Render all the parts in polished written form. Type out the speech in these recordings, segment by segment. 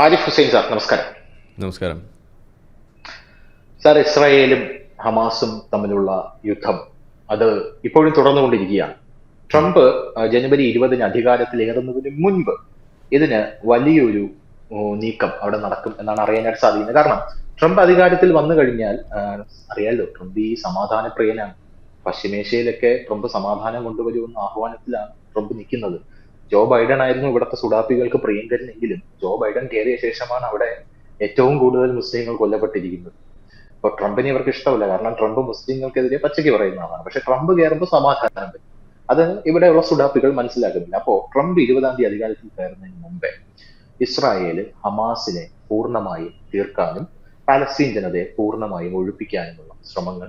Arif Hussain sir, നമസ്കാരം. നമസ്കാരം. Sir, ഇസ്രായേലും ഹമാസും തമ്മിലുള്ള യുദ്ധം അത് ഇപ്പോഴും തുടർന്നുകൊണ്ടിരിക്കുകയാണ്. ട്രംപ് ജനുവരി 20-ന് അധികാരത്തിലേറുന്നതിന് മുൻപ് ഇതിന് വലിയൊരു നീക്കം അവിടെ നടക്കും എന്നാണ് അറിയാനായിട്ട് സാധിക്കുന്നത്. കാരണം ട്രംപ് അധികാരത്തിൽ വന്നു കഴിഞ്ഞാൽ അറിയാലോ, ട്രംപ് ഈ സമാധാന പ്രിയനാണ്. പശ്ചിമേഷ്യയിലൊക്കെ ട്രംപ് സമാധാനം കൊണ്ടുവരുമെന്ന ആഹ്വാനത്തിലാണ് ട്രംപ് നിൽക്കുന്നത്. ജോ ബൈഡൻ ആയിരുന്നു ഇവിടുത്തെ സുഡാപ്പികൾക്ക് പ്രിയങ്കരനെങ്കിലും ജോ ബൈഡൻ കയറിയ ശേഷമാണ് അവിടെ ഏറ്റവും കൂടുതൽ മുസ്ലിങ്ങൾ കൊല്ലപ്പെട്ടിരിക്കുന്നത്. അപ്പൊ ട്രംപിനെ ഇവർക്ക് ഇഷ്ടമല്ല, കാരണം ട്രംപ് മുസ്ലിങ്ങൾക്കെതിരെ പച്ചയ്ക്ക് പറയുന്ന ആളാണ്. പക്ഷെ ട്രംപ് കയറുമ്പോൾ സമാധാനം വരും. അത് ഇവിടെയുള്ള സുഡാപ്പികൾ മനസ്സിലാക്കുന്നില്ല. അപ്പോ ട്രംപ് 20-ാം തീയതി അധികാരത്തിൽ കയറുന്നതിന് മുമ്പേ ഇസ്രായേല് ഹമാസിനെ പൂർണ്ണമായും തീർക്കാനും പാലസ്തീൻ ജനതയെ പൂർണ്ണമായും ഒഴിപ്പിക്കാനുമുള്ള ശ്രമങ്ങൾ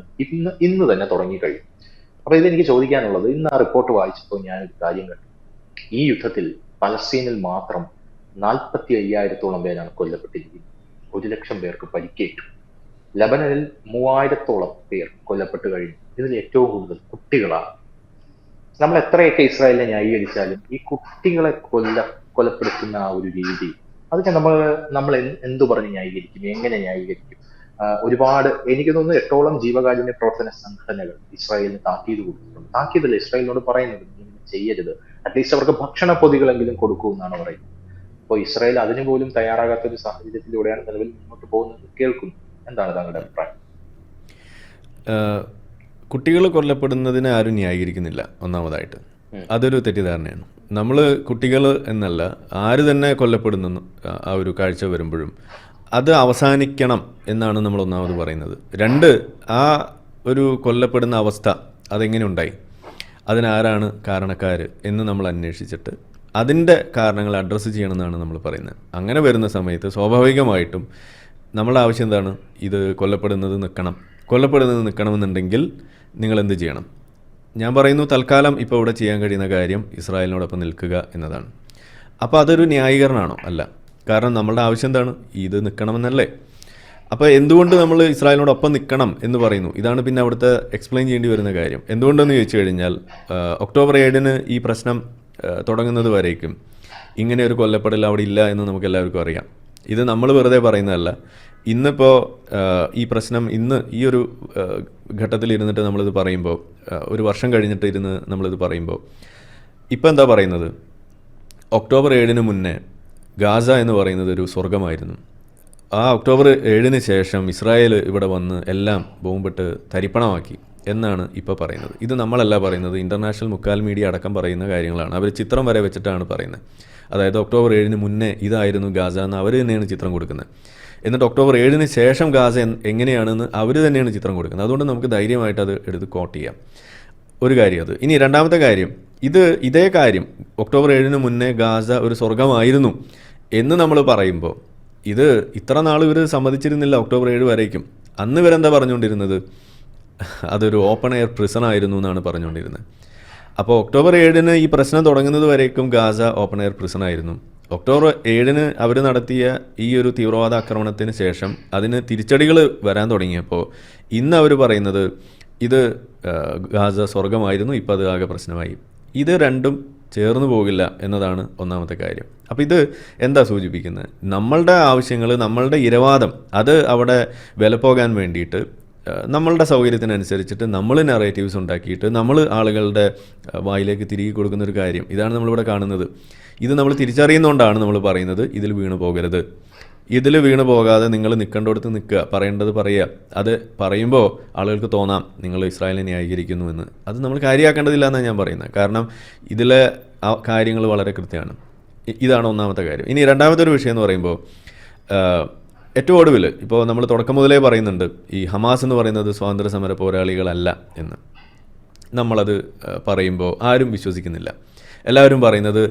ഇന്ന് തന്നെ തുടങ്ങിക്കഴിയും. അപ്പൊ ഇതെനിക്ക് ചോദിക്കാനുള്ളത്, ഇന്ന് ആ റിപ്പോർട്ട് വായിച്ചപ്പോൾ ഞാനൊരു കാര്യം കണ്ടു. ഈ യുദ്ധത്തിൽ പലസ്തീനിൽ മാത്രം 45,000-ഓളം പേരാണ് കൊല്ലപ്പെട്ടിരിക്കുന്നത്. 1,00,000 പേർക്ക് പരിക്കേറ്റു. ലബനനിൽ 3,000-ഓളം പേർ കൊല്ലപ്പെട്ട് കഴിഞ്ഞു. ഇതിൽ ഏറ്റവും കൂടുതൽ കുട്ടികളാണ്. നമ്മൾ എത്രയൊക്കെ ഇസ്രായേലിനെ ന്യായീകരിച്ചാലും ഈ കുട്ടികളെ കൊലപ്പെടുത്തുന്ന ആ ഒരു രീതി, അതൊക്കെ നമ്മൾ എന്തു പറഞ്ഞ് ന്യായീകരിക്കും, എങ്ങനെ ന്യായീകരിക്കും? ഒരുപാട്, എനിക്ക് തോന്നുന്നു 8ഓളം ജീവകാരുണ്യ പ്രവർത്തന സംഘടനകൾ ഇസ്രായേലിന് താക്കീത് കൊടുത്തിട്ടുണ്ട്. താക്കീതല്ല, ഇസ്രായേലിനോട് പറയുന്നത് നിങ്ങൾ ചെയ്യരുത്, അറ്റ്ലീസ്റ്റ് അവർക്ക് ഭക്ഷണ പൊതികളെങ്കിലും കൊടുക്കൂ എന്നാണ് പറയുന്നത്. അപ്പോൾ ഇസ്രായേൽ അതിന് പോലും തയ്യാറാകാത്ത ഒരു സാഹചര്യത്തിലൂടെയാണ് നിലവിൽ മുന്നോട്ട് പോകുന്നത് കേൾക്കുന്നു. എന്താണ് താങ്കളുടെ അഭിപ്രായം? കുട്ടികൾ കൊല്ലപ്പെടുന്നതിനെ ആരും ന്യായീകരിക്കുന്നില്ല. ഒന്നാമതായിട്ട് അതൊരു തെറ്റിദ്ധാരണയാണ്. നമ്മൾ കുട്ടികൾ എന്നല്ല, ആര് തന്നെ കൊല്ലപ്പെടുന്നു ആ ഒരു കാഴ്ച വരുമ്പോഴും അത് അവസാനിക്കണം എന്നാണ് നമ്മൾ ഒന്നാമത് പറയുന്നത്. രണ്ട്, ആ ഒരു കൊല്ലപ്പെടുന്ന അവസ്ഥ അതെങ്ങനെ ഉണ്ടായി, അതിനാരാണ് കാരണക്കാർ എന്ന് നമ്മൾ അന്വേഷിച്ചിട്ട് അതിൻ്റെ കാരണങ്ങൾ അഡ്രസ്സ് ചെയ്യണമെന്നാണ് നമ്മൾ പറയുന്നത്. അങ്ങനെ വരുന്ന സമയത്ത് സ്വാഭാവികമായിട്ടും നമ്മളുടെ ആവശ്യം എന്താണ്? ഇത് കൊല്ലപ്പെടുന്നത് നിൽക്കണമെന്നുണ്ടെങ്കിൽ നിങ്ങൾ എന്ത് ചെയ്യണം? ഞാൻ പറയുന്നു, തൽക്കാലം ഇപ്പോൾ ഇവിടെ ചെയ്യാൻ കഴിയുന്ന കാര്യം ഇസ്രായേലിനോടൊപ്പം നിൽക്കുക എന്നതാണ്. അപ്പോൾ അതൊരു ന്യായീകരണമാണോ? അല്ല. കാരണം നമ്മളുടെ ആവശ്യം എന്താണ്? ഇത് നിൽക്കണമെന്നല്ലേ. അപ്പോൾ എന്തുകൊണ്ട് നമ്മൾ ഇസ്രായേലിനോടൊപ്പം നിൽക്കണം എന്ന് പറയുന്നു? ഇതാണ് പിന്നെ അവിടുത്തെ എക്സ്പ്ലെയിൻ ചെയ്യേണ്ടി വരുന്ന കാര്യം. എന്തുകൊണ്ടെന്ന് ചോദിച്ചു കഴിഞ്ഞാൽ, ഒക്ടോബർ 7-ന് ഈ പ്രശ്നം തുടങ്ങുന്നത് വരേക്കും ഇങ്ങനെ ഒരു കൊല്ലപ്പെടൽ അവിടെ ഇല്ല എന്ന് നമുക്ക് എല്ലാവർക്കും അറിയാം. ഇത് നമ്മൾ വെറുതെ പറയുന്നതല്ല. ഇന്നിപ്പോൾ ഈ പ്രശ്നം ഈ ഒരു ഘട്ടത്തിൽ ഇരുന്നിട്ട് നമ്മളിത് പറയുമ്പോൾ, ഒരു വർഷം കഴിഞ്ഞിട്ട് നമ്മളിത് പറയുമ്പോൾ ഇപ്പം എന്താ പറയുന്നത്? ഒക്ടോബർ 7-ന് മുന്നേ ഗാസ എന്ന് പറയുന്നത് ഒരു സ്വർഗമായിരുന്നു. ആ ഒക്ടോബർ 7-ന് ശേഷം ഇസ്രായേൽ ഇവിടെ വന്ന് എല്ലാം ബോംബിട്ട് തരിപ്പണമാക്കി എന്നാണ് ഇപ്പോൾ പറയുന്നത്. ഇത് നമ്മളല്ല പറയുന്നത്, ഇൻ്റർനാഷണൽ മുക്കാൽ മീഡിയ അടക്കം പറയുന്ന കാര്യങ്ങളാണ്. അവർ ചിത്രം വരെ വെച്ചിട്ടാണ് പറയുന്നത്. അതായത് ഒക്ടോബർ 7-ന് മുന്നേ ഇതായിരുന്നു ഗാസ എന്ന് അവർ തന്നെയാണ് ചിത്രം കൊടുക്കുന്നത്. എന്നിട്ട് ഒക്ടോബർ 7-ന് ശേഷം ഗാസ എങ്ങനെയാണെന്ന് അവർ തന്നെയാണ് ചിത്രം കൊടുക്കുന്നത്. അതുകൊണ്ട് നമുക്ക് ധൈര്യമായിട്ട് അത് എടുത്ത് കോട്ട് ചെയ്യാം. ഒരു കാര്യം അത്. ഇനി രണ്ടാമത്തെ കാര്യം, ഇതേ കാര്യം ഒക്ടോബർ 7-ന് മുന്നേ ഗാസ ഒരു സ്വർഗമായിരുന്നു എന്ന് നമ്മൾ പറയുമ്പോൾ, ഇത് ഇത്ര നാൾ ഇവർ സമ്മതിച്ചിരുന്നില്ല. ഒക്ടോബർ 7 വരേക്കും അന്ന് ഇവരെന്താ പറഞ്ഞുകൊണ്ടിരുന്നത്? അതൊരു ഓപ്പൺ എയർ പ്രിസൺ ആയിരുന്നു എന്നാണ് പറഞ്ഞുകൊണ്ടിരുന്നത്. അപ്പോൾ ഒക്ടോബർ 7-ന് ഈ പ്രശ്നം തുടങ്ങുന്നത് വരേക്കും ഗാസ ഓപ്പൺ എയർ പ്രിസൺ ആയിരുന്നു. ഒക്ടോബർ 7-ന് അവർ നടത്തിയ ഈ ഒരു തീവ്രവാദ ആക്രമണത്തിന് ശേഷം അതിന് തിരിച്ചടികൾ വരാൻ തുടങ്ങിയപ്പോൾ ഇന്ന് അവർ പറയുന്നത് ഇത് ഗാസ സ്വർഗമായിരുന്നു, ഇപ്പോൾ അത് ആകെ പ്രശ്നമായി. ഇത് രണ്ടും ചേർന്ന് പോകില്ല എന്നതാണ് ഒന്നാമത്തെ കാര്യം. അപ്പോൾ ഇത് എന്താ സൂചിപ്പിക്കുന്നത്? നമ്മളുടെ ആവശ്യങ്ങൾ, നമ്മളുടെ ഇരവാദം അത് അവിടെ വില പോകാൻ വേണ്ടിയിട്ട് നമ്മളുടെ സൗകര്യത്തിനനുസരിച്ചിട്ട് നമ്മൾ നറേറ്റീവ്സ് ഉണ്ടാക്കിയിട്ട് നമ്മൾ ആളുകളുടെ വായിലേക്ക് തിരികെ കൊടുക്കുന്നൊരു കാര്യം ഇതാണ് നമ്മളിവിടെ കാണുന്നത്. ഇത് നമ്മൾ തിരിച്ചറിയുന്നതുകൊണ്ടാണ് നമ്മൾ പറയുന്നത് ഇതിൽ വീണ് പോകരുത്. ഇതിൽ വീണ് പോകാതെ നിങ്ങൾ നിൽക്കേണ്ടടുത്ത് നിൽക്കുക, പറയേണ്ടത് പറയുക. അത് പറയുമ്പോൾ ആളുകൾക്ക് തോന്നാം നിങ്ങൾ ഇസ്രായേലിനെ ന്യായീകരിക്കുന്നു എന്ന്. അത് നമ്മൾ കാര്യമാക്കേണ്ടതില്ല എന്നാണ് ഞാൻ പറയുന്നത്. കാരണം ഇതിലെ കാര്യങ്ങൾ വളരെ കൃത്യമാണ്. ഇതാണ് ഒന്നാമത്തെ കാര്യം. ഇനി രണ്ടാമത്തെ ഒരു വിഷയം എന്ന് പറയുമ്പോൾ, ഏറ്റവും ഒടുവിൽ ഇപ്പോൾ നമ്മൾ തുടക്കം മുതലേ പറയുന്നുണ്ട് ഈ ഹമാസ് എന്ന് പറയുന്നത് സ്വാതന്ത്ര്യ സമര പോരാളികളല്ല എന്ന്. നമ്മളത് പറയുമ്പോൾ ആരും വിശ്വസിക്കുന്നില്ല. എല്ലാവരും പറയുന്നത്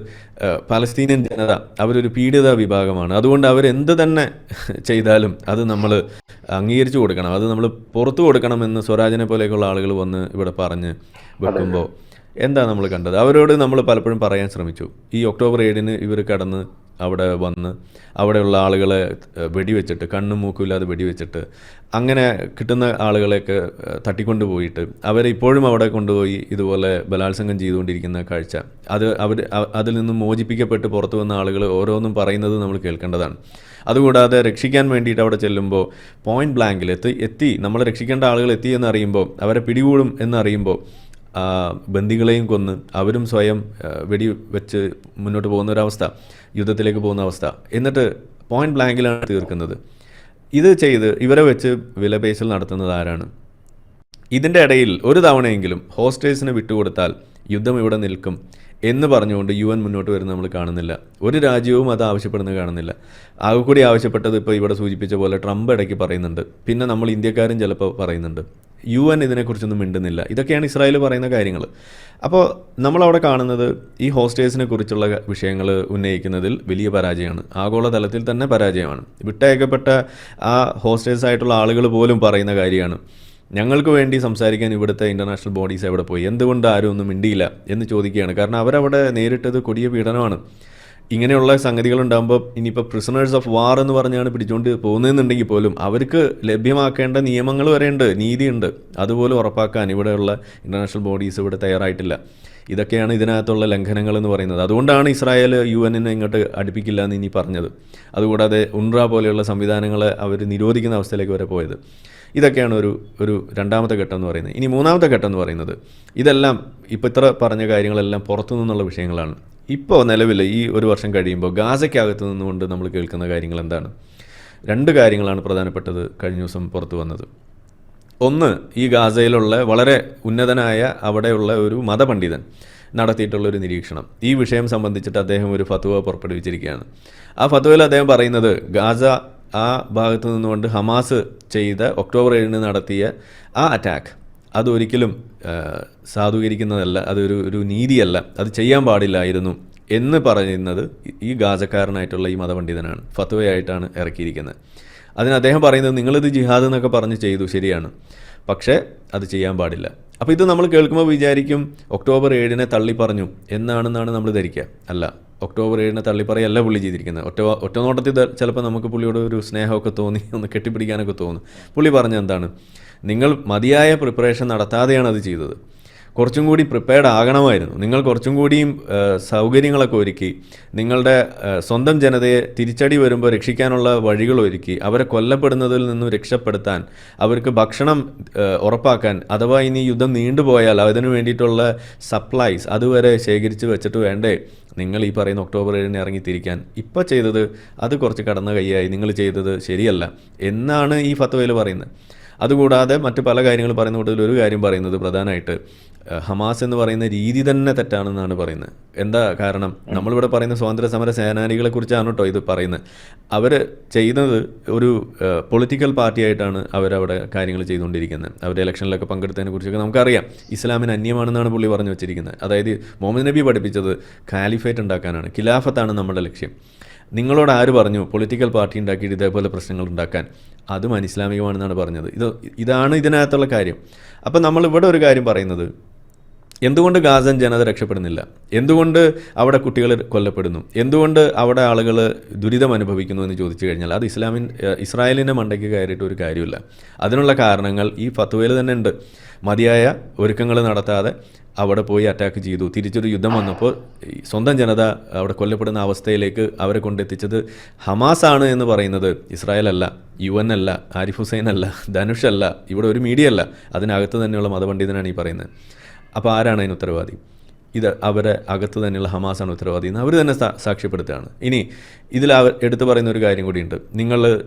പലസ്തീനിയൻ ജനത അവരൊരു പീഡിത വിഭാഗമാണ്, അതുകൊണ്ട് അവരെന്ത് തന്നെ ചെയ്താലും അത് നമ്മൾ അംഗീകരിച്ചു കൊടുക്കണം, അത് നമ്മൾ പുറത്തു കൊടുക്കണമെന്ന് സ്വരാജിനെ പോലെയൊക്കെയുള്ള ആളുകൾ വന്ന് ഇവിടെ പറഞ്ഞ് വെക്കുമ്പോൾ എന്താ നമ്മൾ കണ്ടത്? അവരോട് നമ്മൾ പലപ്പോഴും പറയാൻ ശ്രമിച്ചു, ഈ ഒക്ടോബർ 7-ന് ഇവർ കടന്ന് അവിടെ വന്ന് അവിടെയുള്ള ആളുകളെ വെടിവെച്ചിട്ട്, കണ്ണും മൂക്കുമില്ലാതെ വെടിവെച്ചിട്ട്, അങ്ങനെ കിട്ടുന്ന ആളുകളെയൊക്കെ തട്ടിക്കൊണ്ടു പോയിട്ട് അവരെ ഇപ്പോഴും അവിടെ കൊണ്ടുപോയി ഇതുപോലെ ബലാത്സംഗം ചെയ്തുകൊണ്ടിരിക്കുന്ന കാഴ്ച, അതിൽ നിന്നും മോചിപ്പിക്കപ്പെട്ട് പുറത്തു വന്ന ആളുകൾ ഓരോന്നും പറയുന്നത് നമ്മൾ കേൾക്കേണ്ടതാണ്. അതുകൂടാതെ രക്ഷിക്കാൻ വേണ്ടിയിട്ട് അവിടെ ചെല്ലുമ്പോൾ പോയിന്റ് ബ്ലാങ്കിൽ എത്തി നമ്മളെ രക്ഷിക്കേണ്ട ആളുകൾ എത്തി എന്നറിയുമ്പോൾ, അവരെ പിടികൂടും എന്നറിയുമ്പോൾ ബന്ദികളെയും കൊന്ന് അവരും സ്വയം വെടി വെച്ച് മുന്നോട്ട് പോകുന്നൊരവസ്ഥ, യുദ്ധത്തിലേക്ക് പോകുന്ന അവസ്ഥ. എന്നിട്ട് പോയിന്റ് ബ്ലാങ്കിലാണ് തീർക്കുന്നത്. ഇത് ചെയ്ത് ഇവരെ വെച്ച് വിലപേശൽ നടത്തുന്നത് ആരാണ്? ഇതിൻ്റെ ഇടയിൽ ഒരു തവണയെങ്കിലും ഹോസ്റ്റേഴ്സിനെ വിട്ടുകൊടുത്താൽ യുദ്ധം ഇവിടെ നിൽക്കും എന്ന് പറഞ്ഞുകൊണ്ട് UN മുന്നോട്ട് വരുന്നത് നമ്മൾ കാണുന്നില്ല. ഒരു രാജ്യവും അത് ആവശ്യപ്പെടുന്നത് കാണുന്നില്ല. ആകെ കൂടി ആവശ്യപ്പെട്ടത് ഇപ്പോൾ ഇവിടെ സൂചിപ്പിച്ച പോലെ ട്രംപ് ഇടയ്ക്ക് പറയുന്നുണ്ട്, പിന്നെ നമ്മൾ ഇന്ത്യക്കാരും ചിലപ്പോൾ പറയുന്നുണ്ട്. UN ഇതിനെക്കുറിച്ചൊന്നും മിണ്ടുന്നില്ല. ഇതൊക്കെയാണ് ഇസ്രായേൽ പറയുന്ന കാര്യങ്ങൾ. അപ്പോൾ നമ്മളവിടെ കാണുന്നത് ഈ ഹോസ്റ്റേഴ്സിനെ കുറിച്ചുള്ള വിഷയങ്ങൾ ഉന്നയിക്കുന്നതിൽ വലിയ പരാജയമാണ്. ആഗോളതലത്തിൽ തന്നെ പരാജയമാണ്. വിട്ടയക്കപ്പെട്ട ആ ഹോസ്റ്റേഴ്സായിട്ടുള്ള ആളുകൾ പോലും പറയുന്ന കാര്യമാണ്, ഞങ്ങൾക്ക് വേണ്ടി സംസാരിക്കാൻ ഇവിടുത്തെ ഇൻ്റർനാഷണൽ ബോഡീസ് എവിടെ പോയി, എന്തുകൊണ്ട് ആരും ഒന്നും മിണ്ടിയില്ല എന്ന് ചോദിക്കുകയാണ്. കാരണം അവരവിടെ നേരിട്ടത് കൊടിയ പീഡനമാണ്. ഇങ്ങനെയുള്ള സംഗതികളുണ്ടാകുമ്പോൾ ഇനിയിപ്പോൾ പ്രിസണേഴ്സ് ഓഫ് വാർ എന്ന് പറഞ്ഞാണ് പിടിച്ചുകൊണ്ട് പോകുന്നതെന്നുണ്ടെങ്കിൽ പോലും അവർക്ക് ലഭ്യമാക്കേണ്ട നിയമങ്ങൾ വരെയുണ്ട്, നീതിയുണ്ട്. അതുപോലും ഉറപ്പാക്കാൻ ഇവിടെയുള്ള ഇൻ്റർനാഷണൽ ബോഡീസ് ഇവിടെ തയ്യാറായിട്ടില്ല. ഇതൊക്കെയാണ് ഇതിനകത്തുള്ള ലംഘനങ്ങൾ എന്ന് പറയുന്നത്. അതുകൊണ്ടാണ് ഇസ്രായേൽ UN ഇങ്ങോട്ട് അടുപ്പിക്കില്ല എന്ന് ഇനി പറഞ്ഞത്. അതുകൂടാതെ UNRWA പോലെയുള്ള സംവിധാനങ്ങളെ അവർ നിരോധിക്കുന്ന അവസ്ഥയിലേക്ക് വരെ പോയത്. ഇതൊക്കെയാണ് ഒരു രണ്ടാമത്തെ ഘട്ടം എന്ന് പറയുന്നത്. ഇനി മൂന്നാമത്തെ ഘട്ടം എന്ന് പറയുന്നത്, ഇതെല്ലാം ഇപ്പോൾ ഇത്ര പറഞ്ഞ കാര്യങ്ങളെല്ലാം പുറത്തു നിന്നുള്ള വിഷയങ്ങളാണ്. ഇപ്പോൾ നിലവിൽ ഈ ഒരു വർഷം കഴിയുമ്പോൾ ഗാസയ്ക്കകത്ത് നിന്നുകൊണ്ട് നമ്മൾ കേൾക്കുന്ന കാര്യങ്ങൾ എന്താണ്? 2 കാര്യങ്ങളാണ് പ്രധാനപ്പെട്ടത് കഴിഞ്ഞ ദിവസം പുറത്തു വന്നത്. ഒന്ന്, ഈ ഗാസയിലുള്ള വളരെ ഉന്നതനായ അവിടെയുള്ള ഒരു മതപണ്ഡിതൻ നടത്തിയിട്ടുള്ളൊരു നിരീക്ഷണം. ഈ വിഷയം സംബന്ധിച്ചിട്ട് അദ്ദേഹം ഒരു ഫത്വ പുറപ്പെടുവിച്ചിരിക്കുകയാണ്. ആ ഫത്വയിൽ അദ്ദേഹം പറയുന്നത്, ഗാസ ആ ഭാഗത്തു നിന്നുകൊണ്ട് ഹമാസ് ചെയ്ത ഒക്ടോബർ 7 നടത്തിയ ആ അറ്റാക്ക് അതൊരിക്കലും സാധൂകരിക്കുന്നതല്ല, അതൊരു നീതിയല്ല, അത് ചെയ്യാൻ പാടില്ലായിരുന്നു എന്ന് പറയുന്നത് ഈ ഗാസക്കാരനായിട്ടുള്ള ഈ മതപണ്ഡിതനാണ്. ഫത്വയായിട്ടാണ് ഇറക്കിയിരിക്കുന്നത്. അതിന് അദ്ദേഹം പറയുന്നത്, നിങ്ങളിത് ജിഹാദ് എന്നൊക്കെ പറഞ്ഞ് ചെയ്തു, ശരിയാണ്, പക്ഷേ അത് ചെയ്യാൻ പാടില്ല. അപ്പോൾ ഇത് നമ്മൾ കേൾക്കുമ്പോൾ വിചാരിക്കും ഒക്ടോബർ 7 തള്ളിപ്പറഞ്ഞു എന്നാണെന്നാണ് നമ്മൾ ധരിക്കുക. അല്ല, ഒക്ടോബർ 7 തള്ളിപ്പറയല്ല പുള്ളി ചെയ്തിരിക്കുന്നത്. ഒറ്റ നോട്ടത്തിൽ ചിലപ്പോൾ നമുക്ക് പുള്ളിയോട് ഒരു സ്നേഹമൊക്കെ തോന്നി, ഒന്ന് കെട്ടിപ്പിടിക്കാനൊക്കെ തോന്നും. പുള്ളി പറഞ്ഞ എന്താണ്, നിങ്ങൾ മതിയായ പ്രിപ്പറേഷൻ നടത്താതെയാണ് അത് ചെയ്തത്. കുറച്ചും കൂടി പ്രിപ്പയർഡ് ആകണമായിരുന്നു. നിങ്ങൾ കുറച്ചും കൂടിയും സൗകര്യങ്ങളൊക്കെ ഒരുക്കി, നിങ്ങളുടെ സ്വന്തം ജനതയെ തിരിച്ചടി വരുമ്പോൾ രക്ഷിക്കാനുള്ള വഴികൾ ഒരുക്കി, അവരെ കൊല്ലപ്പെടുന്നതിൽ നിന്നും രക്ഷപ്പെടുത്താൻ, അവർക്ക് ഭക്ഷണം ഉറപ്പാക്കാൻ, അഥവാ ഇനി യുദ്ധം നീണ്ടുപോയാൽ അതിനു വേണ്ടിയിട്ടുള്ള സപ്ലൈസ് അതുവരെ ശേഖരിച്ച് വെച്ചിട്ട് വേണ്ടേ നിങ്ങൾ ഈ പറയുന്ന ഒക്ടോബർ 7 ഇറങ്ങിത്തിരിക്കാൻ. ഇപ്പോൾ ചെയ്തത് അത് കുറച്ച് കടന്ന കൈയായി, നിങ്ങൾ ചെയ്തത് ശരിയല്ല എന്നാണ് ഈ ഫത്വയിൽ പറയുന്നത്. അതുകൂടാതെ മറ്റ് പല കാര്യങ്ങൾ പറയുന്ന കൂട്ടത്തിൽ ഒരു കാര്യം പറയുന്നത് പ്രധാനമായിട്ട് ഹമാസ് എന്ന് പറയുന്ന രീതി തന്നെ തെറ്റാണെന്നാണ് പറയുന്നത്. എന്താ കാരണം? നമ്മളിവിടെ പറയുന്ന സ്വാതന്ത്ര്യ സമര സേനാനികളെ കുറിച്ചാണ് കേട്ടോ ഇത് പറയുന്നത്. അവർ ചെയ്യുന്നത് ഒരു പൊളിറ്റിക്കൽ പാർട്ടിയായിട്ടാണ് അവരവിടെ കാര്യങ്ങൾ ചെയ്തുകൊണ്ടിരിക്കുന്നത്. അവർ ഇലക്ഷനിലൊക്കെ പങ്കെടുത്തതിനെ കുറിച്ചൊക്കെ നമുക്കറിയാം. ഇസ്ലാമിന് അന്യമാണെന്നാണ് പുള്ളി പറഞ്ഞു വെച്ചിരിക്കുന്നത്. അതായത് മുഹമ്മദ് നബി പഠിപ്പിച്ചത് ഖാലിഫേറ്റ് ഉണ്ടാക്കാനാണ്, ഖിലാഫത്താണ് നമ്മുടെ ലക്ഷ്യം. നിങ്ങളോട് ആര് പറഞ്ഞു പൊളിറ്റിക്കൽ പാർട്ടി ഉണ്ടാക്കിയിട്ട് ഇതേപോലെ പ്രശ്നങ്ങൾ ഉണ്ടാക്കാൻ? അതും അനിസ്ലാമികമാണെന്നാണ് പറഞ്ഞത്. ഇതാണ് ഇതിനകത്തുള്ള കാര്യം. അപ്പം നമ്മളിവിടെ ഒരു കാര്യം പറയുന്നത്, എന്തുകൊണ്ട് ഗാസൻ ജനത രക്ഷപ്പെടുന്നില്ല? എന്തുകൊണ്ട് അവിടെ കുട്ടികൾ കൊല്ലപ്പെടുന്നു? എന്തുകൊണ്ട് അവിടെ ആളുകൾ ദുരിതം അനുഭവിക്കുന്നു എന്ന് ചോദിച്ചു കഴിഞ്ഞാൽ അത് ഇസ്രായേലിൻ്റെ മണ്ടയ്ക്ക് കയറിയിട്ട് ഒരു കാര്യമില്ല. അതിനുള്ള കാരണങ്ങൾ ഈ ഫത്വയിൽ തന്നെ ഉണ്ട്. മതിയായ ഒരുക്കങ്ങൾ നടത്താതെ അവിടെ പോയി അറ്റാക്ക് ചെയ്തു. തിരിച്ചൊരു യുദ്ധം വന്നപ്പോൾ സ്വന്തം ജനത അവിടെ കൊല്ലപ്പെടുന്ന അവസ്ഥയിലേക്ക് അവരെ കൊണ്ടെത്തിച്ചത് ഹമാസാണ് എന്ന് പറയുന്നത് ഇസ്രായേൽ അല്ല, UN അല്ല, ആരിഫ് ഹുസൈൻ അല്ല, ധനുഷ് അല്ല, ഇവിടെ ഒരു മീഡിയ അല്ല, അതിനകത്ത് തന്നെയുള്ള മതപണ്ഡിതനാണ് ഈ പറയുന്നത്. അപ്പോൾ ആരാണ് അതിന് ഉത്തരവാദി? ഇത് അവരെ അകത്ത് തന്നെയുള്ള ഹമാസാണ് ഉത്തരവാദി എന്ന് അവർ തന്നെ സാക്ഷ്യപ്പെടുത്തുകയാണ്. ഇനി ഇതിൽ അവർ എടുത്തു പറയുന്ന ഒരു കാര്യം കൂടിയുണ്ട്. നിങ്ങൾ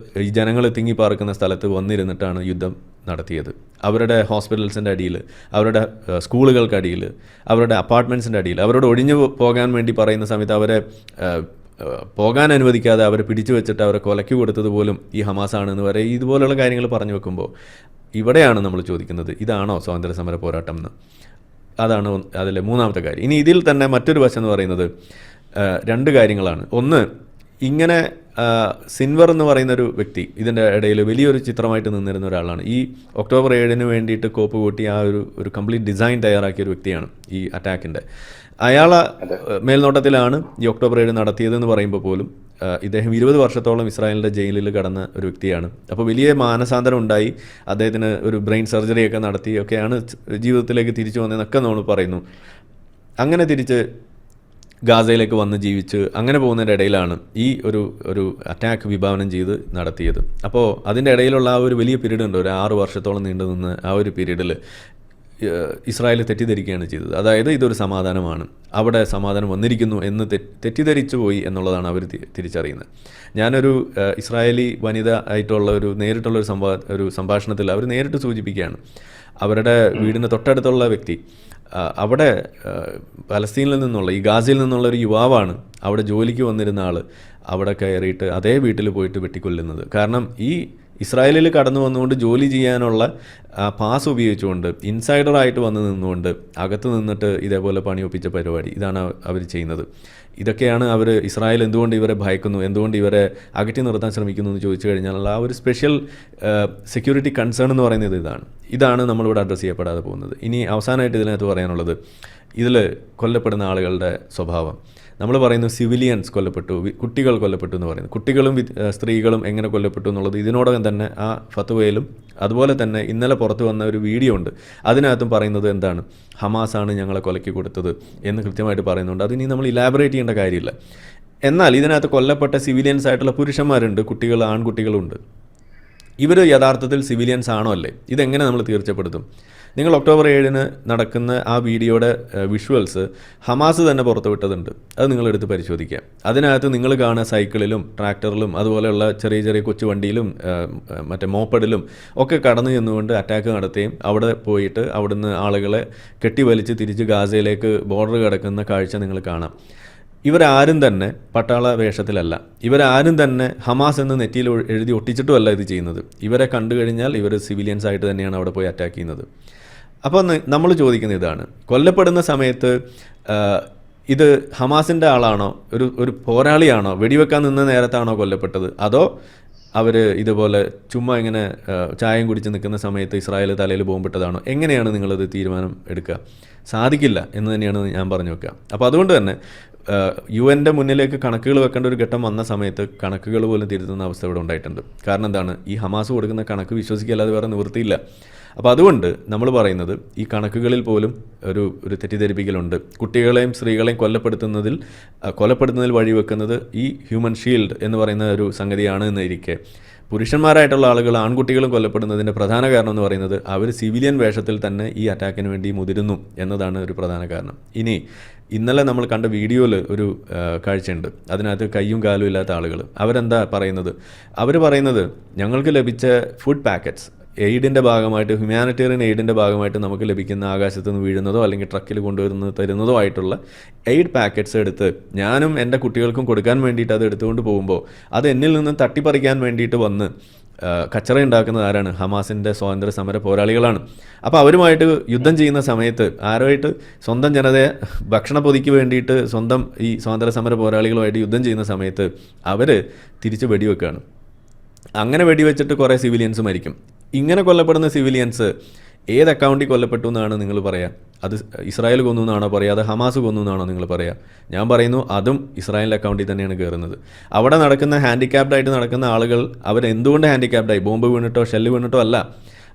ഈ ജനങ്ങൾ തിങ്ങിപ്പാർക്കുന്ന സ്ഥലത്ത് വന്നിരുന്നിട്ടാണ് യുദ്ധം നടത്തിയത്. അവരുടെ ഹോസ്പിറ്റൽസിൻ്റെ അടിയിൽ, അവരുടെ സ്കൂളുകൾക്കടിയിൽ, അവരുടെ അപ്പാർട്ട്മെൻറ്റ്സിൻ്റെ അടിയിൽ, അവരോട് ഒഴിഞ്ഞു പോകാൻ വേണ്ടി പറയുന്ന സമയത്ത് അവരെ പോകാൻ അനുവദിക്കാതെ അവരെ പിടിച്ചു വെച്ചിട്ട് അവരെ കൊലയ്ക്ക് കൊടുത്തത് പോലും ഈ ഹമാസാണെന്ന് പറയും. ഇതുപോലുള്ള കാര്യങ്ങൾ പറഞ്ഞു വെക്കുമ്പോൾ ഇവിടെയാണ് നമ്മൾ ചോദിക്കുന്നത്, ഇതാണോ സ്വാതന്ത്ര്യ സമര പോരാട്ടം എന്ന്? അതാണ് അതിലെ മൂന്നാമത്തെ കാര്യം. ഇനി ഇതിൽ തന്നെ മറ്റൊരു വശം എന്ന് പറയുന്നത് 2 കാര്യങ്ങളാണ്. ഒന്ന്, ഇങ്ങനെ സിൻവർ എന്ന് പറയുന്നൊരു വ്യക്തി ഇതിൻ്റെ ഇടയിൽ വലിയൊരു ചിത്രമായിട്ട് നിന്നിരുന്ന ഒരാളാണ്. ഈ ഒക്ടോബർ 7 വേണ്ടിയിട്ട് കോപ്പ് കൂട്ടി ആ ഒരു കംപ്ലീറ്റ് ഡിസൈൻ തയ്യാറാക്കിയ ഒരു വ്യക്തിയാണ് ഈ അറ്റാക്കിൻ്റെ. അയാളെ മേൽനോട്ടത്തിലാണ് ഈ ഒക്ടോബർ 7 നടത്തിയതെന്ന് പറയുമ്പോൾ പോലും ഇദ്ദേഹം 20 വർഷത്തോളം ഇസ്രായേലിൻ്റെ ജയിലിൽ കടന്ന ഒരു വ്യക്തിയാണ്. അപ്പോൾ വലിയ മാനസാന്തരം ഉണ്ടായി, അദ്ദേഹത്തിന് ഒരു ബ്രെയിൻ സർജറിയൊക്കെ നടത്തി ഒക്കെയാണ് ജീവിതത്തിലേക്ക് തിരിച്ചു വന്നതെന്നൊക്കെ നമ്മൾ പറയുന്നു. അങ്ങനെ തിരിച്ച് ഗാസയിലേക്ക് വന്ന് ജീവിച്ച് അങ്ങനെ പോകുന്നതിൻ്റെ ഇടയിലാണ് ഈ ഒരു അറ്റാക്ക് വിഭാവനം ചെയ്ത് നടത്തിയത്. അപ്പോൾ അതിൻ്റെ ഇടയിലുള്ള ആ ഒരു വലിയ പീരീഡ് ഉണ്ട്, ഒരു 6 വർഷത്തോളം നീണ്ടു നിന്ന് ആ ഒരു പീരീഡിൽ ഇസ്രായേൽ തെറ്റിദ്ധരിക്കുകയാണ് ചെയ്തത്. അതായത് ഇതൊരു സമാധാനമാണ്, അവിടെ സമാധാനം വന്നിരിക്കുന്നു എന്ന് തെറ്റിദ്ധരിച്ചു പോയി എന്നുള്ളതാണ് അവർ തിരിച്ചറിയുന്നത്. ഞാനൊരു ഇസ്രായേലി വനിത ആയിട്ടുള്ള നേരിട്ടുള്ള ഒരു സംഭാഷണത്തിൽ അവർ നേരിട്ട് സൂചിപ്പിക്കുകയാണ്, അവരുടെ വീടിന് തൊട്ടടുത്തുള്ള വ്യക്തി അവിടെ പലസ്തീനിൽ നിന്നുള്ള ഈ ഗാസയിൽ നിന്നുള്ള ഒരു യുവാവാണ് അവിടെ ജോലിക്ക് വന്നിരുന്ന ആൾ അവിടെ കയറിയിട്ട് അതേ വീട്ടിൽ പോയിട്ട് വെട്ടിക്കൊല്ലുന്നത്. കാരണം ഈ ഇസ്രായേലിൽ കടന്നു വന്നുകൊണ്ട് ജോലി ചെയ്യാനുള്ള പാസ് ഉപയോഗിച്ചുകൊണ്ട് ഇൻസൈഡറായിട്ട് വന്ന് നിന്നുകൊണ്ട് അകത്ത് നിന്നിട്ട് ഇതേപോലെ പണിയൊപ്പിച്ച പരിപാടി ഇതാണ് അവർ ചെയ്യുന്നത്. ഇതൊക്കെയാണ് അവർ ഇസ്രായേൽ എന്തുകൊണ്ട് ഇവരെ ഭയക്കുന്നു, എന്തുകൊണ്ട് ഇവരെ അകറ്റി നിർത്താൻ ശ്രമിക്കുന്നു എന്ന് ചോദിച്ചു കഴിഞ്ഞാൽ ആ ഒരു സ്പെഷ്യൽ സെക്യൂരിറ്റി കൺസേൺ എന്ന് പറയുന്നത് ഇതാണ് നമ്മളിവിടെ അഡ്രസ്സ് ചെയ്യപ്പെടാതെ പോകുന്നത്. ഇനി അവസാനമായിട്ട് ഇതിനകത്ത് പറയാനുള്ളത്, ഇതിൽ കൊല്ലപ്പെടുന്ന ആളുകളുടെ സ്വഭാവം. നമ്മൾ പറയുന്നു സിവിലിയൻസ് കൊല്ലപ്പെട്ടു, കുട്ടികൾ കൊല്ലപ്പെട്ടു എന്ന് പറയുന്നു. കുട്ടികളും സ്ത്രീകളും എങ്ങനെ കൊല്ലപ്പെട്ടു എന്നുള്ളത് ഇതിനോടകം തന്നെ ആ ഫത്വയിലും അതുപോലെ തന്നെ ഇന്നലെ പുറത്തു വന്ന ഒരു വീഡിയോ ഉണ്ട്, അതിനകത്തും പറയുന്നത് എന്താണ്, ഹമാസാണ് ഞങ്ങളെ കൊലയ്ക്ക് കൊടുത്തത് എന്ന് കൃത്യമായിട്ട് പറയുന്നുണ്ട്. അതിനി നമ്മൾ ഇലാബറേറ്റ് ചെയ്യേണ്ട കാര്യമില്ല. എന്നാൽ ഇതിനകത്ത് കൊല്ലപ്പെട്ട സിവിലിയൻസ് ആയിട്ടുള്ള പുരുഷന്മാരുണ്ട്, കുട്ടികൾ, ആൺകുട്ടികളുണ്ട്. ഇവർ യഥാർത്ഥത്തിൽ സിവിലിയൻസ് ആണോ അല്ലേ? ഇതെങ്ങനെ നമ്മൾ തീർച്ചപ്പെടുത്തും? നിങ്ങൾ ഒക്ടോബർ 7 നടക്കുന്ന ആ വീഡിയോയുടെ വിഷ്വൽസ് ഹമാസ് തന്നെ പുറത്തുവിട്ടതുണ്ട്, അത് നിങ്ങളെടുത്ത് പരിശോധിക്കാം. അതിനകത്ത് നിങ്ങൾ കാണുന്ന സൈക്കിളിലും ട്രാക്ടറിലും അതുപോലെയുള്ള ചെറിയ ചെറിയ കൊച്ചു വണ്ടിയിലും മറ്റേ മോപ്പഡിലും ഒക്കെ കടന്നു ചെന്നുകൊണ്ട് അറ്റാക്ക് നടത്തുകയും അവിടെ പോയിട്ട് അവിടുന്ന് ആളുകളെ കെട്ടിവലിച്ച് തിരിച്ച് ഗാസയിലേക്ക് ബോർഡർ കിടക്കുന്ന കാഴ്ച നിങ്ങൾ കാണാം. ഇവരാരും തന്നെ പട്ടാള വേഷത്തിലല്ല, ഇവരാരും തന്നെ ഹമാസ് എന്ന് നെറ്റിയിൽ എഴുതി ഒട്ടിച്ചിട്ടുമല്ല ഇത് ചെയ്യുന്നത്. ഇവരെ കണ്ടു കഴിഞ്ഞാൽ ഇവർ സിവിലിയൻസ് ആയിട്ട് തന്നെയാണ് അവിടെ പോയി അറ്റാക്ക് ചെയ്യുന്നത്. അപ്പോൾ നമ്മൾ ചോദിക്കുന്ന ഇതാണ്, കൊല്ലപ്പെടുന്ന സമയത്ത് ഇത് ഹമാസിൻ്റെ ആളാണോ, ഒരു പോരാളിയാണോ, വെടിവെക്കാൻ നിന്ന നേരത്താണോ കൊല്ലപ്പെട്ടത്, അതോ അവർ ഇതുപോലെ ചുമ്മാ ഇങ്ങനെ ചായം കുടിച്ച് നിൽക്കുന്ന സമയത്ത് ഇസ്രായേൽ തലയിൽ ബോംബിട്ടതാണോ? എങ്ങനെയാണ് നിങ്ങളത് തീരുമാനം എടുക്കുക? സാധിക്കില്ല എന്ന് തന്നെയാണ് ഞാൻ പറഞ്ഞു വെക്കുക. അപ്പോൾ അതുകൊണ്ട് തന്നെ UN മുന്നിലേക്ക് കണക്കുകൾ വെക്കേണ്ട ഒരു ഘട്ടം വന്ന സമയത്ത് കണക്കുകൾ പോലും തിരുത്തുന്ന അവസ്ഥ ഇവിടെ ഉണ്ടായിട്ടുണ്ട്. കാരണം എന്താണ്, ഈ ഹമാസ് കൊടുക്കുന്ന കണക്ക് വിശ്വസിക്കാതെ വേറെ നിവൃത്തിയില്ല. അപ്പോൾ അതുകൊണ്ട് നമ്മൾ പറയുന്നത് ഈ കണക്കുകളിൽ പോലും ഒരു തെറ്റിദ്ധരിപ്പിക്കലുണ്ട്. കുട്ടികളെയും സ്ത്രീകളെയും കൊലപ്പെടുത്തുന്നതിൽ വഴിവെക്കുന്നത് ഈ ഹ്യൂമൻ ഷീൽഡ് എന്ന് പറയുന്ന ഒരു സംഗതിയാണ് എന്നിരിക്കെ പുരുഷന്മാരായിട്ടുള്ള ആളുകൾ, ആൺകുട്ടികളും കൊല്ലപ്പെടുന്നതിൻ്റെ പ്രധാന കാരണം എന്ന് പറയുന്നത് അവർ സിവിലിയൻ വേഷത്തിൽ തന്നെ ഈ അറ്റാക്കിന് വേണ്ടി മുതിരുന്നു എന്നതാണ് ഒരു പ്രധാന കാരണം. ഇനി ഇന്നലെ നമ്മൾ കണ്ട വീഡിയോയിൽ ഒരു കാഴ്ചയുണ്ട്, അതിനകത്ത് കയ്യും കാലും ഇല്ലാത്ത ആളുകൾ. അവരെന്താ പറയുന്നത്? അവർ പറയുന്നത് ഞങ്ങൾക്ക് ലഭിച്ച ഫുഡ് പാക്കറ്റ്സ് എയ്ഡിൻ്റെ ഭാഗമായിട്ട്, ഹ്യൂമാനിറ്റേറിയൻ എയ്ഡിൻ്റെ ഭാഗമായിട്ട് നമുക്ക് ലഭിക്കുന്ന ആകാശത്ത് നിന്ന് വീഴുന്നതോ അല്ലെങ്കിൽ ട്രക്കിൽ തരുന്നതോ ആയിട്ടുള്ള എയ്ഡ് പാക്കറ്റ്സ് എടുത്ത് ഞാനും എൻ്റെ കുട്ടികൾക്കും കൊടുക്കാൻ വേണ്ടിയിട്ട് അത് എടുത്തുകൊണ്ട് പോകുമ്പോൾ അത് എന്നിൽ നിന്ന് തട്ടിപ്പറിക്കാൻ വേണ്ടിയിട്ട് വന്ന് കച്ചറ ഉണ്ടാക്കുന്നത് ആരാണ്? ഹമാസിൻ്റെ സ്വാതന്ത്ര്യ സമര പോരാളികളാണ്. അപ്പോൾ അവരുമായിട്ട് യുദ്ധം ചെയ്യുന്ന സമയത്ത് ആരുമായിട്ട്, സ്വന്തം ജനതയെ ഭക്ഷണ പൊതിക്ക് വേണ്ടിയിട്ട് സ്വന്തം ഈ സ്വാതന്ത്ര്യ സമര പോരാളികളുമായിട്ട് യുദ്ധം ചെയ്യുന്ന സമയത്ത് അവർ തിരിച്ച് വെടിവെക്കുകയാണ്. അങ്ങനെ വെടിവെച്ചിട്ട് കുറേ സിവിലിയൻസ് മരിക്കും. ഇങ്ങനെ കൊല്ലപ്പെടുന്ന സിവിലിയൻസ് ഏത് അക്കൗണ്ടിൽ കൊല്ലപ്പെട്ടു എന്നാണ് നിങ്ങൾ പറയുക? അത് ഇസ്രായേൽ കൊന്നു എന്നാണോ പറയുക, അത് ഹമാസ് കൊന്നു എന്നാണോ നിങ്ങൾ പറയുക? ഞാൻ പറയുന്നു അതും ഇസ്രായേലിൻ്റെ അക്കൗണ്ടിൽ തന്നെയാണ് കയറുന്നത്. അവിടെ നടക്കുന്ന ഹാൻഡിക്യാപ്ഡായിട്ട് നടക്കുന്ന ആളുകൾ അവരെന്തുകൊണ്ട് ഹാൻഡിക്യാപ്ഡായി? ബോംബ് വീണിട്ടോ ഷെല്ല് വീണിട്ടോ അല്ല,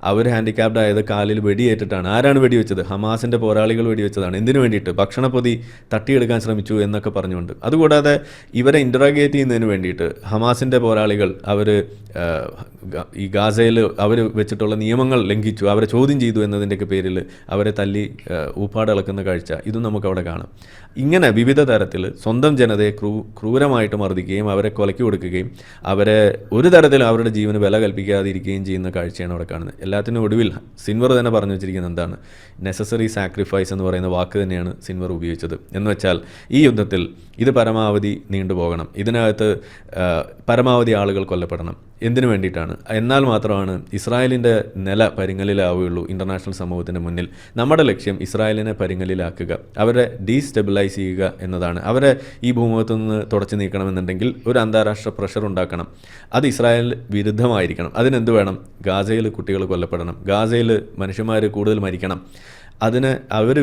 അവർ ഹാൻഡിക്യാപ്ഡ് ആയത് കാലിൽ വെടിയേറ്റിട്ടാണ്. ആരാണ് വെടിവെച്ചത്? ഹമാസിൻ്റെ പോരാളികൾ വെടിവെച്ചതാണ്. എന്തിനു വേണ്ടിയിട്ട്? ഭക്ഷണപ്പൊതി തട്ടിയെടുക്കാൻ ശ്രമിച്ചു എന്നൊക്കെ പറഞ്ഞുകൊണ്ട്. അതുകൂടാതെ ഇവരെ ഇൻറ്ററാഗേറ്റ് ചെയ്യുന്നതിന് വേണ്ടിയിട്ട് ഹമാസിൻ്റെ പോരാളികൾ ഈ ഗാസയിൽ അവർ വെച്ചിട്ടുള്ള നിയമങ്ങൾ ലംഘിച്ചു, അവരെ ചോദ്യം ചെയ്തു എന്നതിൻ്റെയൊക്കെ പേരിൽ അവരെ തല്ലി ഊപ്പാടിളക്കുന്ന കാഴ്ച ഇതും നമുക്കവിടെ കാണാം. ഇങ്ങനെ വിവിധ തരത്തിൽ സ്വന്തം ജനതയെ ക്രൂരമായിട്ട് മർദ്ദിക്കുകയും അവരെ കൊലയ്ക്ക് കൊടുക്കുകയും അവരെ ഒരു തരത്തിലും അവരുടെ ജീവന് വില കൽപ്പിക്കാതിരിക്കുകയും ചെയ്യുന്ന കാഴ്ചയാണ് അവിടെ കാണുന്നത്. എല്ലാത്തിനും ഒടുവിൽ സിൻവർ തന്നെ പറഞ്ഞു വെച്ചിരിക്കുന്നത് എന്താണ്? നെസസറി സാക്രിഫൈസ് എന്ന് പറയുന്ന വാക്ക് തന്നെയാണ് സിൻവർ ഉപയോഗിച്ചത്. എന്ന് വെച്ചാൽ ഈ യുദ്ധത്തിൽ ഇത് പരമാവധി നീണ്ടുപോകണം, ഇതിനകത്ത് പരമാവധി ആളുകൾ കൊല്ലപ്പെടണം. എന്തിനു വേണ്ടിയിട്ടാണ്? എന്നാൽ മാത്രമാണ് ഇസ്രായേലിൻ്റെ നില പരിങ്ങലിലാവുകയുള്ളൂ ഇൻ്റർനാഷണൽ സമൂഹത്തിൻ്റെ മുന്നിൽ. നമ്മുടെ ലക്ഷ്യം ഇസ്രായേലിനെ പരിങ്ങലിലാക്കുക, അവരെ ഡീസ്റ്റെബിലൈസ് ചെയ്യുക എന്നതാണ്. അവരെ ഈ ഭൂമുഖത്തു നിന്ന് തുടച്ചു നീക്കണമെന്നുണ്ടെങ്കിൽ ഒരു അന്താരാഷ്ട്ര പ്രഷർ ഉണ്ടാക്കണം. അത് ഇസ്രായേൽ വിരുദ്ധമായിരിക്കണം. അതിനെന്ത് വേണം? ഗാസയിൽ കുട്ടികൾ കൊല്ലപ്പെടണം, ഗാസയിൽ മനുഷ്യന്മാർ കൂടുതൽ മരിക്കണം. അതിനെ അവർ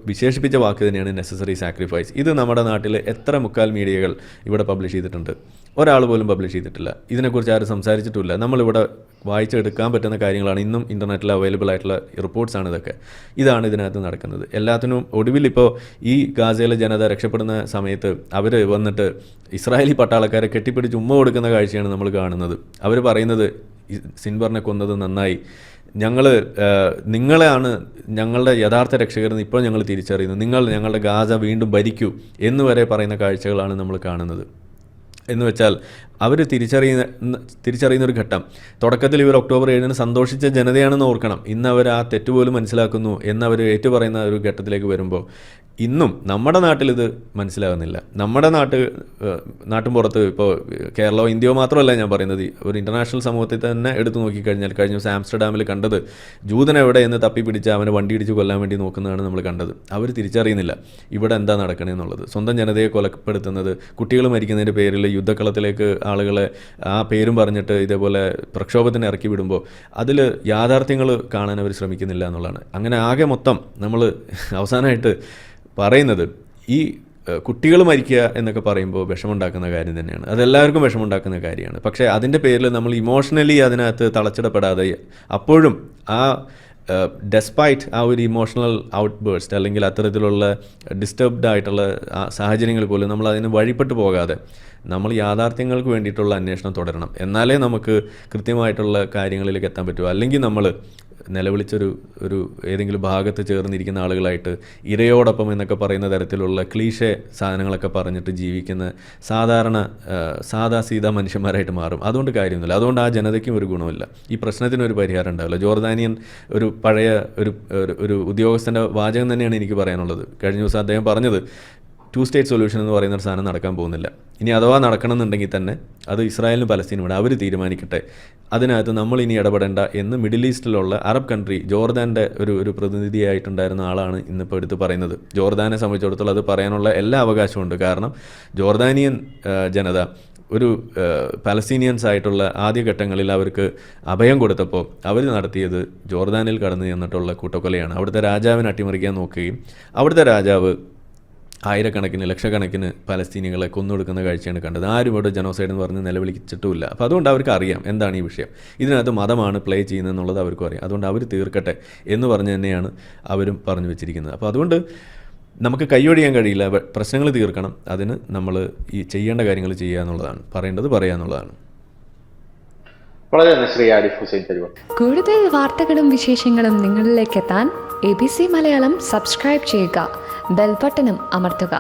വിശേഷിപ്പിച്ച വാക്ക് തന്നെയാണ് നെസസറി സാക്രിഫൈസ്. ഇത് നമ്മുടെ നാട്ടിൽ എത്ര മുക്കാൽ മീഡിയകൾ ഇവിടെ പബ്ലിഷ് ചെയ്തിട്ടുണ്ട്, ഒരാൾ പോലും പബ്ലിഷ് ചെയ്തിട്ടില്ല. ഇതിനെക്കുറിച്ച് ആരും സംസാരിച്ചിട്ടില്ല. നമ്മളിവിടെ വായിച്ചെടുക്കാൻ പറ്റുന്ന കാര്യങ്ങളാണ്, ഇന്നും ഇൻ്റർനെറ്റിൽ അവൈലബിൾ ആയിട്ടുള്ള റിപ്പോർട്ട്സാണ് ഇതൊക്കെ. ഇതാണ് ഇതിനകത്ത് നടക്കുന്നത്. എല്ലാത്തിനും ഒടുവിൽ ഇപ്പോൾ ഈ ഗാസയിലെ ജനത രക്ഷപ്പെടുന്ന സമയത്ത് അവർ വന്നിട്ട് ഇസ്രായേലി പട്ടാളക്കാരെ കെട്ടിപ്പിടിച്ച് ഉമ്മ കൊടുക്കുന്ന കാഴ്ചയാണ് നമ്മൾ കാണുന്നത്. അവർ പറയുന്നത് സിൻവറിനെ കൊന്നത് നന്നായി, നിങ്ങളെയാണ് ഞങ്ങളുടെ യഥാർത്ഥ രക്ഷകരെന്ന് ഇപ്പോൾ ഞങ്ങൾ തിരിച്ചറിയുന്നു, നിങ്ങൾ ഞങ്ങളുടെ ഗാസ വീണ്ടും ഭരിക്കൂ വരെ പറയുന്ന കാഴ്ചകളാണ് നമ്മൾ കാണുന്നത്. എന്ന് വെച്ചാൽ അവർ തിരിച്ചറിയുന്നൊരു ഘട്ടം. തുടക്കത്തിൽ ഇവർ ഒക്ടോബർ 7 സന്തോഷിച്ച ജനതയാണെന്ന് ഓർക്കണം. ഇന്ന് അവർ ആ തെറ്റുപോലും മനസ്സിലാക്കുന്നു എന്നവർ ഏറ്റുപറയുന്ന ഒരു ഘട്ടത്തിലേക്ക് വരുമ്പോൾ ഇന്നും നമ്മുടെ നാട്ടിൽ ഇത് മനസ്സിലാകുന്നില്ല. നമ്മുടെ നാട്ടിൻപുറത്ത് ഇപ്പോൾ കേരളമോ ഇന്ത്യയോ മാത്രമല്ല ഞാൻ പറയുന്നത്, ഒരു ഇൻ്റർനാഷണൽ സമൂഹത്തിൽ തന്നെ എടുത്തു നോക്കിക്കഴിഞ്ഞാൽ കഴിഞ്ഞ ദിവസം ആംസ്റ്റർഡാമിൽ കണ്ടത് ജൂതൻ എവിടെ എന്ന് തപ്പി പിടിച്ച് അവനെ വണ്ടി ഇടിച്ച് കൊല്ലാൻ വേണ്ടി നോക്കുന്നതാണ് നമ്മൾ കണ്ടത്. അവർ തിരിച്ചറിയുന്നില്ല ഇവിടെ എന്താ നടക്കണമെന്നുള്ളത്. സ്വന്തം ജനതയെ കൊലപ്പെടുത്തുന്നത്, കുട്ടികൾ മരിക്കുന്നതിൻ്റെ പേരിൽ യുദ്ധക്കളത്തിലേക്ക് ആളുകളെ ആ പേരും പറഞ്ഞിട്ട് ഇതേപോലെ പ്രക്ഷോഭത്തിന് ഇറക്കി വിടുമ്പോൾ അതിൽ യാഥാർത്ഥ്യങ്ങൾ കാണാൻ അവർ ശ്രമിക്കുന്നില്ല എന്നുള്ളതാണ്. അങ്ങനെ ആകെ മൊത്തം നമ്മൾ അവസാനമായിട്ട് പറയുന്നത് ഈ കുട്ടികൾ മരിക്കുക എന്നൊക്കെ പറയുമ്പോൾ വിഷമമുണ്ടാക്കുന്ന കാര്യം തന്നെയാണ്. അതെല്ലാവർക്കും വിഷമമുണ്ടാക്കുന്ന കാര്യമാണ്. പക്ഷേ അതിൻ്റെ പേരിൽ നമ്മൾ ഇമോഷണലി അതിനകത്ത് തളച്ചിടപ്പെടാതെ അപ്പോഴും ആ ഡെസ്പൈറ്റ് ആ ഒരു ഇമോഷണൽ ഔട്ട് ബേഴ്സ്റ്റ് അല്ലെങ്കിൽ അത്തരത്തിലുള്ള ഡിസ്റ്റർബ്ഡ് ആയിട്ടുള്ള സാഹചര്യങ്ങൾ പോലും നമ്മൾ അതിന് വഴിപ്പെട്ടു പോകാതെ നമ്മൾ യാഥാർത്ഥ്യങ്ങൾക്ക് വേണ്ടിയിട്ടുള്ള അന്വേഷണം തുടരണം. എന്നാലേ നമുക്ക് കൃത്യമായിട്ടുള്ള കാര്യങ്ങളിലേക്ക് എത്താൻ പറ്റൂ. അല്ലെങ്കിൽ നമ്മൾ നിലവിളിച്ചൊരു ഏതെങ്കിലും ഭാഗത്ത് ചേർന്നിരിക്കുന്ന ആളുകളായിട്ട് ഇരയോടൊപ്പം എന്നൊക്കെ പറയുന്ന തരത്തിലുള്ള ക്ലീഷേ സാധനങ്ങളൊക്കെ പറഞ്ഞിട്ട് ജീവിക്കുന്ന സാധാ സീതാ മനുഷ്യന്മാരായിട്ട് മാറും. അതുകൊണ്ട് കാര്യമൊന്നുമില്ല. അതുകൊണ്ട് ആ ജനതയ്ക്കും ഒരു ഗുണമില്ല. ഈ പ്രശ്നത്തിനൊരു പരിഹാരം ഉണ്ടാവില്ല. ജോർദാനിയൻ ഒരു പഴയ ഒരു ഉദ്യോഗസ്ഥൻ്റെ വാചകം തന്നെയാണ് എനിക്ക് പറയാനുള്ളത്. കഴിഞ്ഞ ദിവസം അദ്ദേഹം പറഞ്ഞത് 2 സ്റ്റേറ്റ് സൊല്യൂഷൻ എന്ന് പറയുന്ന ഒരു സാധനം നടക്കാൻ പോകുന്നില്ല. ഇനി അഥവാ നടക്കണമെന്നുണ്ടെങ്കിൽ തന്നെ അത് ഇസ്രായേലിനും പലസ്തീനും ഇവിടെ അവർ തീരുമാനിക്കട്ടെ, അതിനകത്ത് നമ്മൾ ഇനി ഇടപെടേണ്ട എന്ന് മിഡിൽ ഈസ്റ്റിലുള്ള അറബ് കൺട്രി ജോർദാൻ്റെ ഒരു പ്രതിനിധിയായിട്ടുണ്ടായിരുന്ന ആളാണ് ഇന്നിപ്പോൾ എടുത്ത് പറയുന്നത്. ജോർദാനെ സംബന്ധിച്ചിടത്തോളം അത് പറയാനുള്ള എല്ലാ അവകാശമുണ്ട്. കാരണം ജോർദാനിയൻ ജനത ഒരു പാലസ്തീനിയൻസ് ആയിട്ടുള്ള ആദ്യഘട്ടങ്ങളിൽ അവർക്ക് അഭയം കൊടുത്തപ്പോൾ അവർ നടത്തിയത് ജോർദാനിൽ കടന്നു ചെന്നിട്ടുള്ള കൂട്ടക്കൊലയാണ്. അവിടുത്തെ രാജാവിനെ അട്ടിമറിക്കാൻ നോക്കുകയും അവിടുത്തെ രാജാവ് ആയിരക്കണക്കിന് ലക്ഷക്കണക്കിന് പലസ്തീനികളെ കൊന്നൊടുക്കുന്ന കാഴ്ചയാണ് കണ്ടത്. ആരും ഇവിടെ ജനോസൈഡ് എന്ന് പറഞ്ഞ് നിലവിളിച്ചിട്ടുമില്ല. അപ്പോൾ അതുകൊണ്ട് അവർക്ക് അറിയാം എന്താണ് ഈ വിഷയം. ഇതിനകത്ത് മതമാണ് പ്ലേ ചെയ്യുന്നതെന്നുള്ളത് അവർക്കും അറിയാം. അതുകൊണ്ട് അവർ തീർക്കട്ടെ എന്ന് പറഞ്ഞ് തന്നെയാണ് അവരും പറഞ്ഞു വെച്ചിരിക്കുന്നത്. അപ്പോൾ അതുകൊണ്ട് നമുക്ക് കൈയൊഴിയാൻ കഴിയില്ല. പ്രശ്നങ്ങൾ തീർക്കണം. അതിന് നമ്മൾ ഈ ചെയ്യേണ്ട കാര്യങ്ങൾ ചെയ്യുക എന്നുള്ളതാണ്, പറയേണ്ടത് പറയുക എന്നുള്ളതാണ്. വളരെ ശ്രീ ആരിഫ് ഹുസൈൻ തരുവ. കൂടുതൽ വാർത്തകളും വിശേഷങ്ങളും നിങ്ങളിലേക്ക് എത്താൻ ABC മലയാളം സബ്സ്ക്രൈബ് ചെയ്യുക, ബെൽ ബട്ടണും അമർത്തുക.